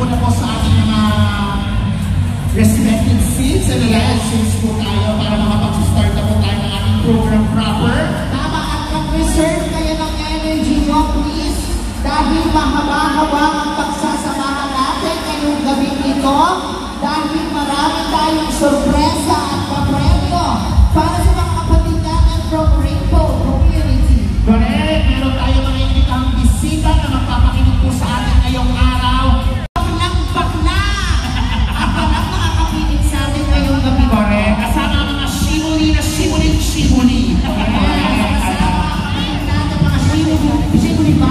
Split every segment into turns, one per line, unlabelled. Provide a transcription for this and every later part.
na po sa ating mga respected seats and elections po tayo para makapag-start na po tayo ng ating program proper.
Tama, at mag-reserve kayo ng energy nyo, please. Dahil mahaba-haba ang pagsasamahan natin ngayong gabi nito. Dahil marami tayong sorpresa at papremyo para sa mga kapatid natin from Rainbow Community.
Correct! Meron tayo mga imbitang bisita na magpapakinig po sa atin ngayong araw.
Baklang-bakla! At walang makakapinig sa atin ngayong gabi.
Correct! Kasama ang mga shimuli na shimuli-shimuli.
Shimuli ba?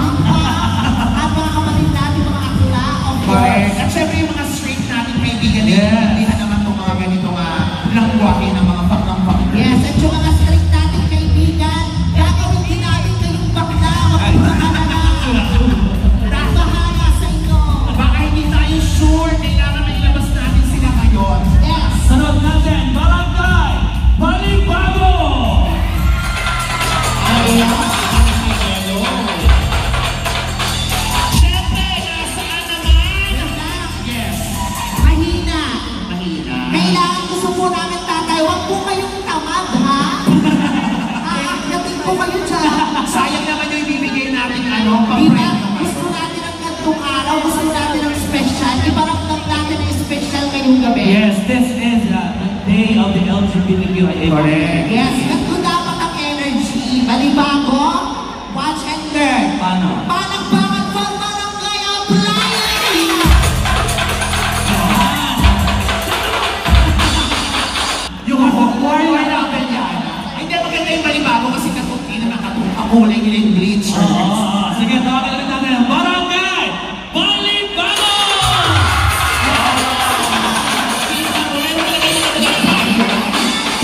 At mga kapatid natin, mga akla.
Correct! At syempre yung mga straight natin kaibigan din. Hindi na naman itong mga ganitong langwahe ng mga baklang-bakla.
Yes, at yung mga straight natin kaibigan, gagawin din natin kayong bakla. Bahala sa inyo.
Baka hindi tayo sure, kailangan na ilabas natin sila ngayon.
Yes.
Sunod natin, Barangay Balibago!
Siyempre, nasaan naman? Yes.
Mahina.
Mahina.
Kailangan gusto po namin tatay, huwag po kayong tamad, ha? Aakyatin po kayo dyan.
Sayang naman yung ibibigay natin
Diba?
pang-premium.
Gusto natin ang gantong araw, gusto natin ang special. Iparamdam natin ang special ngayong gabi.
Yes, this is the day of the LGBTQIA.
Correct.
Yes, ganito dapat ang energy. Balibago, watch and learn.
Paano?
Palakpakan pang barangay applying!
Yung wala natin yan. Hindi maganda yung Balibago kasi katunti na nakakulay nila yung bleach.
Sige, tawagin ulit natin. Barangay Balibago!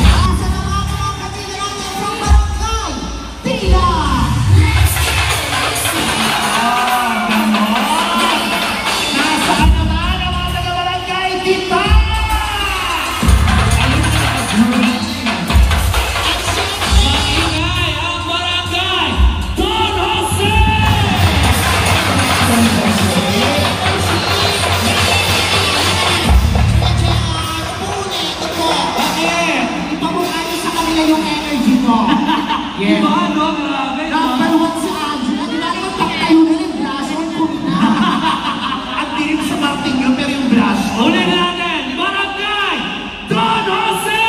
Asa na mga kapatid natin from barangay, Tila!
Nasaan naman ang mga taga-barangay? Tita!
Maingay ang Barangay Don Jose!
Bakit?
Ipamukha niyo sa kanila yung energy mo.
Yes.
Diba, no? Grabe, no?
Napaluwag si Angela. Di ba naman pagtayo na yung braso ang kumina?
At di rin sa marting yun, pero yung blush.
Ulit natin, Barangay Don Jose!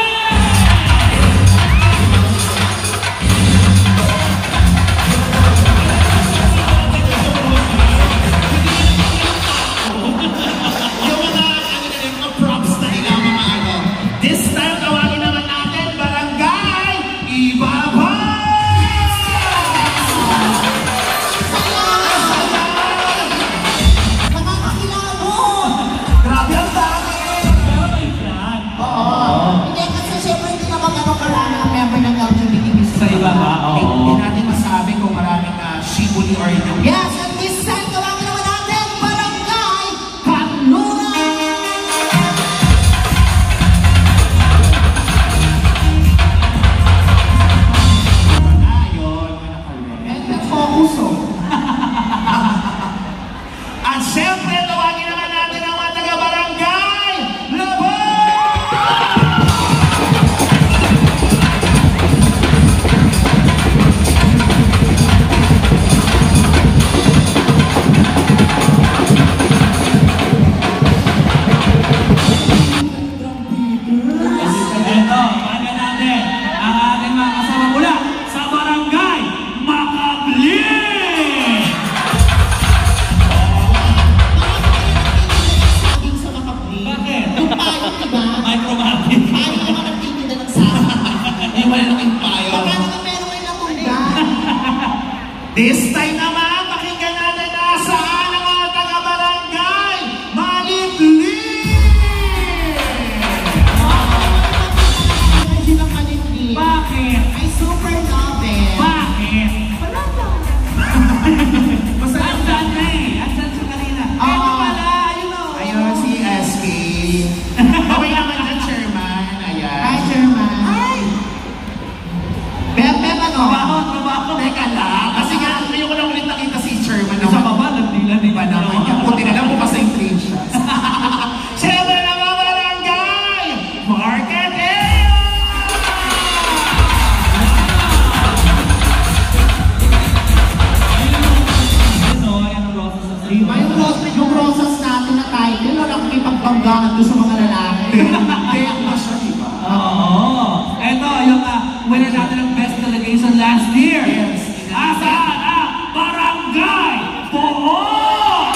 Di ba yung rosas natin na title, wala kang ipagbanggaan doon sa mga lalaki.
Kaya pa siya, di ba?
Oo. Eto, yung winner natin ng best delegation last year.
Yes.
Asaan ang Barangay Poon?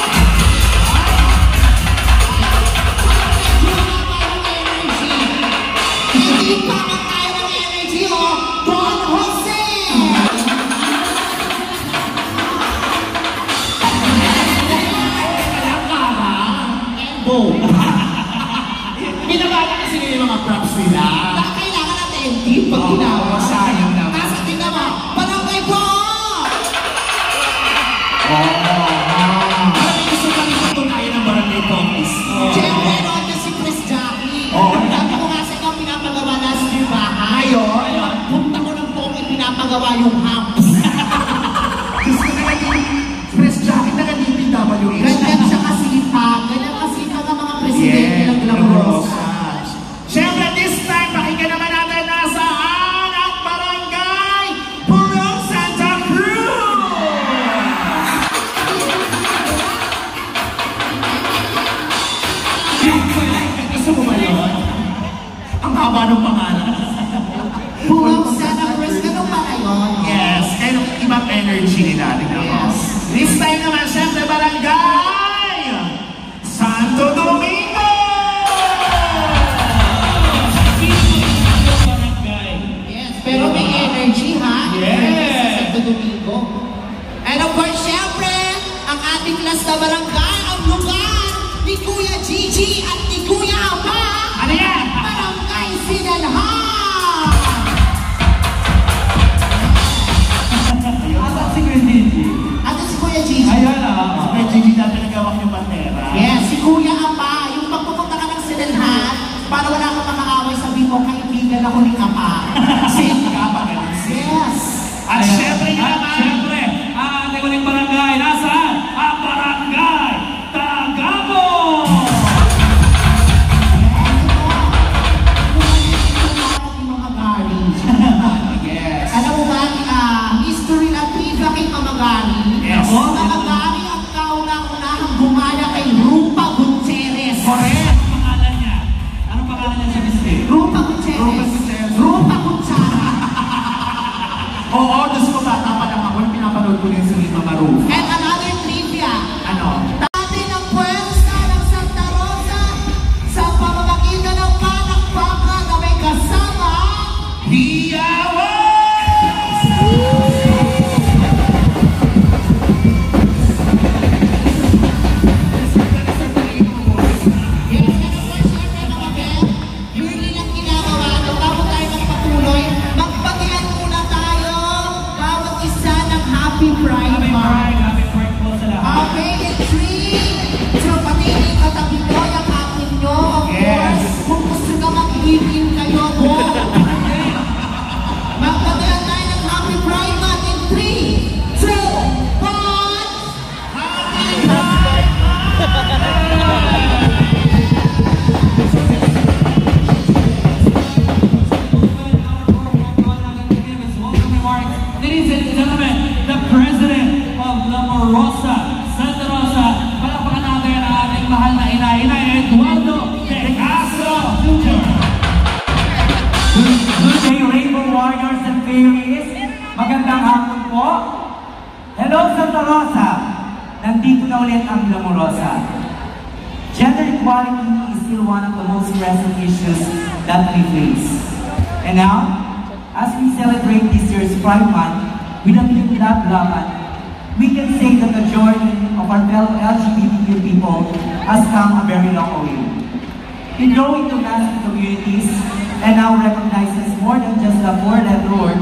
Hindi pa tayo ng energy, oh! Don Jose!
Bo. Binabala kasi nila yung mga props nila.
Kailangan natin deep pag ginawa.
Sayang naman.
Nasa din naman, Barangay Poon!
Parang gusto pa rin patunayan ng Barangay Pompis.
Siyempre, noon na si Chris Jackie. Sabi ko nga sa ikaw pinapagawa na sa iyong bahay.
Ngayon?
Punta ko ng Poon, pinapagawa yung hams.
Gusto na naging press jacket na naging PWH.
Ganyan siya kasipag. Ganyan kasipag ang mga presidente ng Glamorosas.
Siyempre, this time, pakinggan naman natin nasaan ang Barangay Purong Santa Cruz! Gusto mo ba yun? Ang haba ng pangalan.
Purong Santa Cruz, ganun ba na yun?
Yes, kaya nung ibang energy nila. Tingnan mo.
Yes.
This time naman, siyempre, Barangay Santo Domingo!
Barangay.
Yes, pero may energy, ha?
Yes.
Sa Santo Domingo. And of course, syempre, ang ating last na barangay, ang lugar ni Kuya Gigi at ni Kuya Aba,
Ano yan?
Barangay Sinalhan!
Asaan si Kuya Gigi?
Ano si Kuya Gigi?
Ayan
May Gigi dati nagawak yung bandera.
Yes, si Kuya Aba, yung pagpupunta ka ng Sinalhan, para wala kang makaaway, sabi mo, kaibigan ako ni Aba.
Safe ka ba ganun?
Yes!
At syempre nga
At
naman,
syempre, ang ating uling barangay. Nasaan ang Barangay Tagamo?
yes.
Alam mo ba, history na trivia kay Mamagari?
Yes.
Mamagari ang kauna-unahang gumana kay Rupa Gutierrez.
Correct.
Anong pangalan niya? Anong pangalan niya sa biscuit?
Rupa Gutierrez.
Rupa Gutierrez.
Rupa Gutierrez.
Oo, Diyos ko bata pa lang ako, yung pinapanood ko yung si Mama Ruth.
And another trivia.
Ano?
Dati ng pwersa ng Santa Rosa sa pamamagitan ng palakpakan na may kasama
Hiyawan!
Yun ang ginagawa. Bago tayo magpatuloy, magpatian muna tayo bawat isa ng Happy Pride
Happy
Month.
Pride, happy Pride po sa lahat.
Okay, in 3. So, patingin katabi ko yung akin nyo. Of
Yes.
course, kung gusto ka mag-give-in kayo, go. Magpatian tayo ng Happy Pride Month in 3, 2, 1.
Happy Pride!
Ladies and gentlemen, the President of Glamorosa, Santa Rosa, palakpakan natin ang ating mahal na ina, Eduardo De Castro Jr.
Good day, Rainbow Warriors and Fairies. Magandang hapon po. Hello, Santa Rosa. Nandito na ulit ang Glamorosa. Gender equality is still one of the most pressing issues that we face. And now, as we celebrate this year's Pride Month with a theme Love Laban, we can say that the journey of our fellow LGBTQ people has come a very long way. In growing to massive communities and now recognizes more than just the four-letter word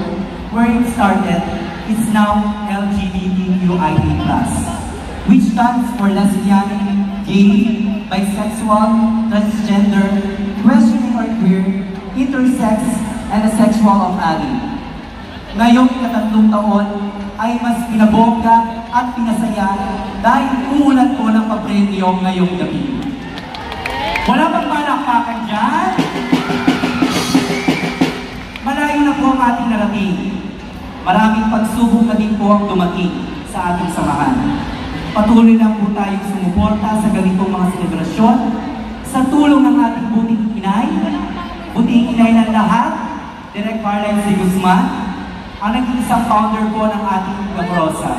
where it started, it's now LGBTQIA+, which stands for lesbian, gay, bisexual, transgender, questioning or queer, intersex, and asexual of ally. Ngayong ika-3 taon ay mas pinabongga at pinasaya dahil uulan po ng papremyo ngayong gabi. Wala bang palakpakan dyan? Malayo na po ang ating narating. Maraming pagsubok na din po ang dumating sa ating samahan. Patuloy lang po tayong sumuporta sa ganitong mga selebrasyon sa tulong ng ating buting inay ng lahat, Direk Carlene C. Guzman, ang naging isang founder po ng ating Glamorosa.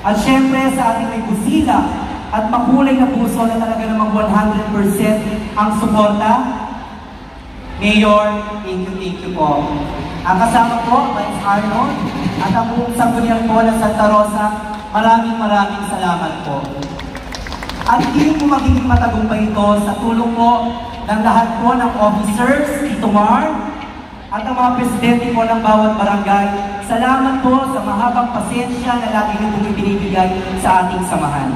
At syempre sa ating may busila at makulay na puso na talaga namang 100% ang suporta, Mayor, thank you po. Ang kasama po, Vice Arnold, at ang buong sanggunian po ng Santa Rosa, maraming salamat po. At hindi po magiging matagumpay ito sa tulong po ng lahat po ng officers, Tito Mar, at ang mga presidente po ng bawat barangay. Salamat po sa mahabang pasensya na lagi niyo pong ibinibigay sa ating samahan.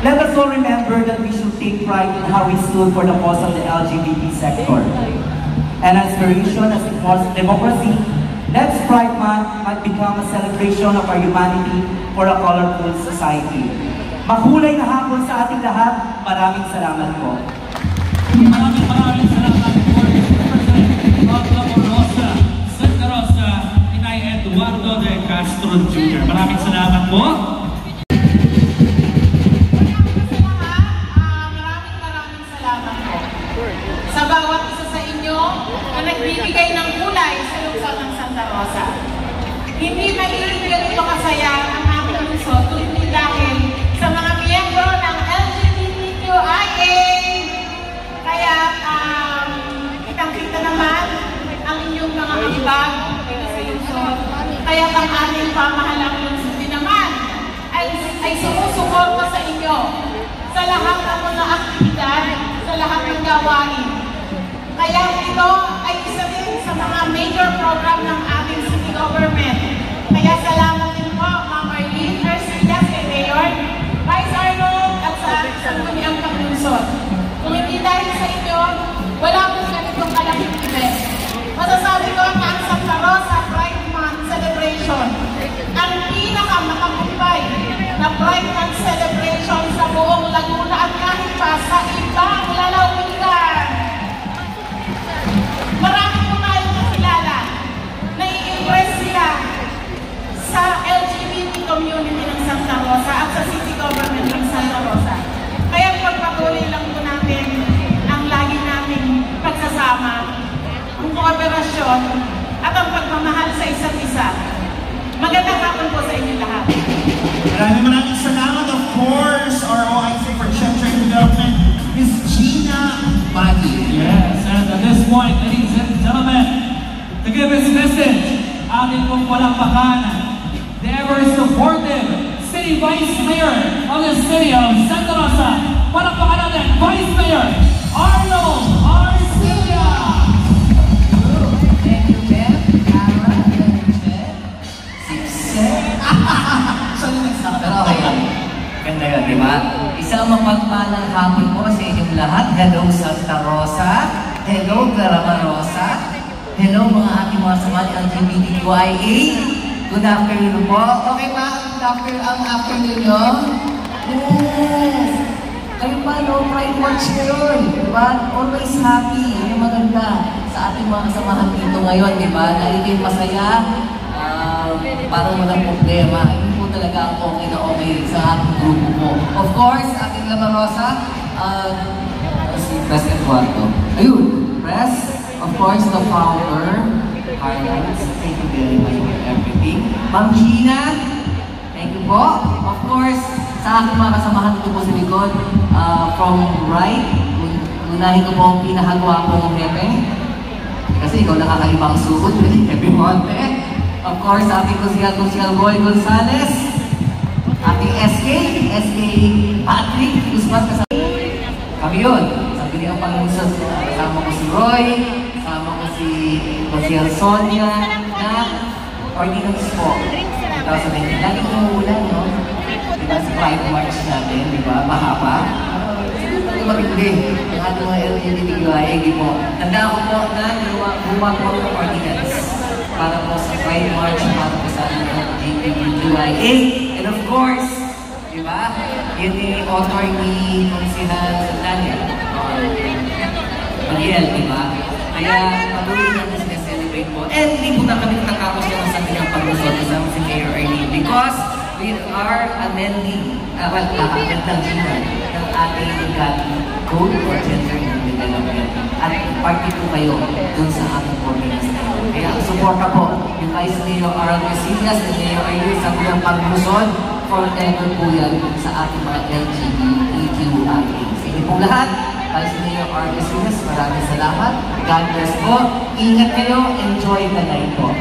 Let us all remember that we should take pride in how we stood for the cause of the LGBT sector. An inspiration as it was democracy, let's Pride Month might become a celebration of our humanity for a colorful society. Makulay na hapon sa ating lahat. Maraming salamat po.
Maraming salamat po President of Glamorosa, Santa Rosa, Inay Eduardo de Castro Jr. Maraming salamat po.
Maraming salamat po sa bawat isa sa inyo na nagbibigay ng kulay sa lungsod ng Santa Rosa. Hindi magiging ganito kasaya ang aking lungsod kundi dahil sa mga miyembro ng LGBTQIA. Kaya kitang-kita naman ang inyong mga ambag dito sa lungsod. Kaya ang ating pamahalang lungsod din naman ay sumusuporta sa inyo sa lahat ng mga aktibidad, sa lahat ng gawain. Kaya ito ay isa din sa mga major program ng ating city government. Kaya salamat din po, Ma'am Arlene Garcia, kay Mayor, Vice Arnold, at sa sangguniang paglunsod. Kung hindi dahil sa inyo, wala pong ganitong kalaking event. Masasabi ko na ang Santa Rosa Pride Month celebration ang pinakamatagumpay na Pride Month celebration sa buong Laguna at kahit pa sa ibang lalawigan. Marami po tayong nakilala na i-impress sila sa LGBT community ng Santa Rosa at sa city government ng Santa Rosa. Kaya pagpatuloy lang po natin ang lagi nating pagsasama, ang kooperasyon at ang pagmamahal sa isa't isa. Magandang hapon po sa inyo lahat.
Maraming salamat. Of course, our OIC for Chapter Development is Gina Maggie.
Yes, and at this point, ladies and gentlemen, to give his message, ating pong palakpakan, the ever-supportive City Vice Mayor of the City of Santa Rosa. Palakpakan natin, Vice Mayor Arnold Arcilla!
Thank you, Beth, Ara, Beth, Sipset. Pero okay yun. Ganda yun, di ba? Isang mapagpalang hapon po sa inyong lahat. Hello, Santa Rosa. Hello, Glamorosa. Hello, mga ating mga samad LGBTQIA. Good afternoon po. Okay ba ang afternoon nyo? Yes! Kayo pa, no? Pride March ngayon. Diba? Always happy. Yung maganda sa ating mga samahan dito ngayon, diba? Nagiging masaya. Parang walang problema. Yun po talaga ang okay na okay sa ating grupo po. Of course, ating Glamorosa, si Pres Eduardo. Ayun, Pres, of course, the founder, Highlights. Thank you very much for everything. Ma'am Gina, thank you po. Of course, sa aking mga kasamahan dito po sa likod, from right, unahin ko po ang pinakagwapong hepe. Kasi ikaw nakakaibang suot, Hepe Monte. Of course, ating Consial Boy Gonzales, ating SK Patrick Guzman kasama. Kami yun. Sabi niya ang Panginoon, kasama ko si Roy, kasama ko si Consial Sonia, na ordinance po. 2019. Laging umuulan, no? Diba sa Pride March natin, diba? Mahaba. Siguro matindi. Ang ating mga LGBTQIA, po. Tanda ko po na gumawa po ng ordinance para po sa Pride March, para po sa ating LGBTQIA. And of course, diba? Yun yung author ni Consihal Daniel. Mariel, diba? Kaya patuloy natin siya-celebrate po. And hindi po na kami nakakos naman sa kanyang pag-usod kasama si Mayor Arlene because
we are amending, nakakagandang tingnan ng ating Code for Gender and Development. At party po kayo dun sa ating ordinance na yun. Kaya ang suporta po, yung Vice Mayor Aral Casillas and Mayor Ayun sa kuyang pagmuson, forever po yan sa ating mga LGBTQIA. Sa inyo pong lahat, Vice Mayor Aral Casillas, maraming salamat. God bless po. Ingat kayo. Enjoy the night po.